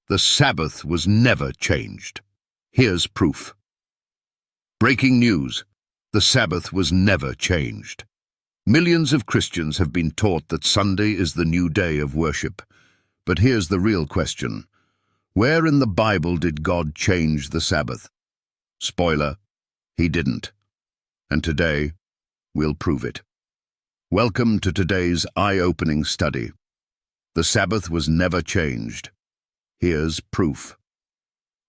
The Sabbath was never changed. Here's proof. Breaking news. The Sabbath was never changed. Millions of Christians have been taught that Sunday is the new day of worship. But here's the real question. Where in the Bible did God change the Sabbath? Spoiler, He didn't. And today, we'll prove it. Welcome to today's eye-opening study. The Sabbath was never changed. Here's proof.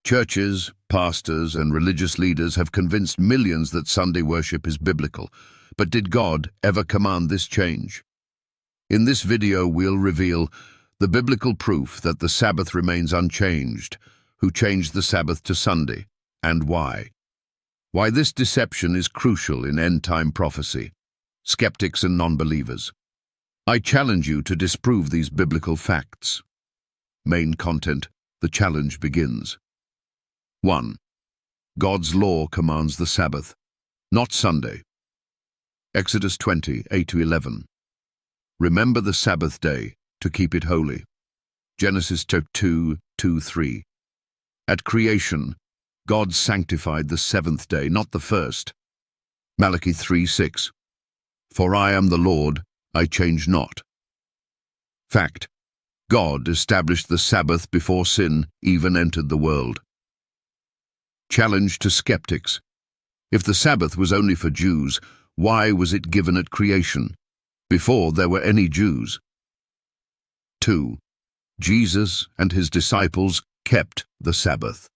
Churches, pastors, and religious leaders have convinced millions that Sunday worship is biblical. But did God ever command this change? In this video, we'll reveal the biblical proof that the Sabbath remains unchanged, who changed the Sabbath to Sunday, and why. Why this deception is crucial in end-time prophecy. Skeptics and non-believers. I challenge you to disprove these biblical facts. Main content, the challenge begins. 1. God's law commands the Sabbath, not Sunday. Exodus 20, 8-11. Remember the Sabbath day, to keep it holy. Genesis 2, 2-3. At creation, God sanctified the seventh day, not the first. Malachi 3:6. For I am the Lord, I change not. Fact. God established the Sabbath before sin even entered the world. Challenge to skeptics. If the Sabbath was only for Jews, why was it given at creation, before there were any Jews? 2. Jesus and his disciples kept the Sabbath.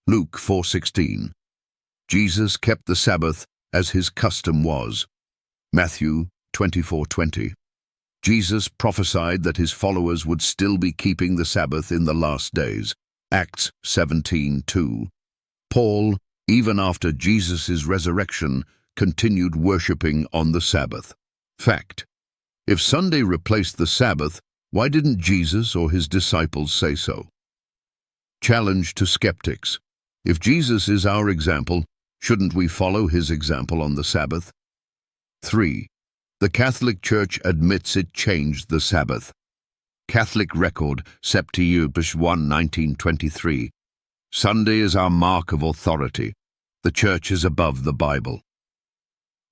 Luke 4:16. Jesus kept the Sabbath as his custom was. Matthew 24:20. Jesus prophesied that his followers would still be keeping the Sabbath in the last days. Acts 17:2. Paul, even after Jesus' resurrection, continued worshipping on the Sabbath. Fact. If Sunday replaced the Sabbath, why didn't Jesus or his disciples say so? Challenge to skeptics. If Jesus is our example, shouldn't we follow his example on the Sabbath? 3. The Catholic Church admits it changed the Sabbath. Catholic Record, Septiubus 1, 1923. Sunday is our mark of authority. The Church is above the Bible.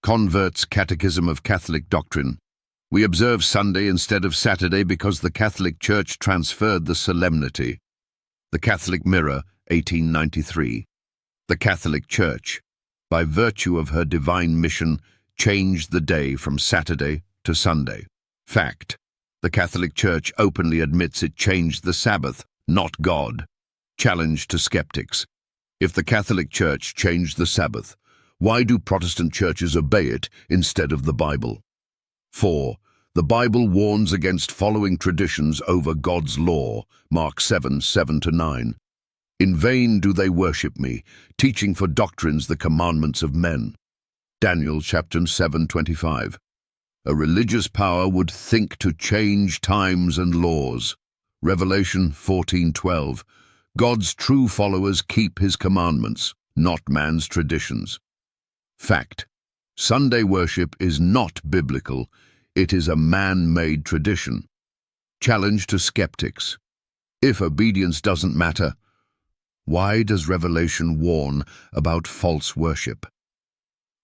Converts' Catechism of Catholic Doctrine. We observe Sunday instead of Saturday because the Catholic Church transferred the solemnity. The Catholic Mirror, 1893. The Catholic Church, by virtue of her divine mission, changed the day from Saturday to Sunday. Fact. The Catholic Church openly admits it changed the Sabbath, not God. Challenge to skeptics. If the Catholic Church changed the Sabbath, why do Protestant churches obey it instead of the Bible? 4. The Bible warns against following traditions over God's law. Mark 7, 7-9. In vain do they worship me, teaching for doctrines the commandments of men. Daniel chapter 7:25. A religious power would think to change times and laws. Revelation 14:12. God's true followers keep his commandments, not man's traditions. Fact. Sunday worship is not biblical. It is a man-made tradition. Challenge to skeptics. If obedience doesn't matter, why does Revelation warn about false worship?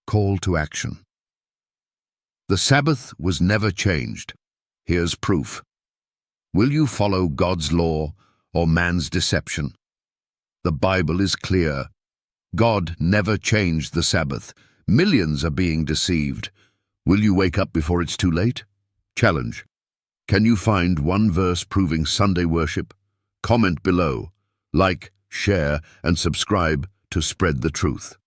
Call to action. The Sabbath was never changed. Here's proof. Will you follow God's law or man's deception? The Bible is clear. God never changed the Sabbath. Millions are being deceived. Will you wake up before it's too late? Challenge. Can you find one verse proving Sunday worship? Comment below. Like, share, and subscribe to spread the truth.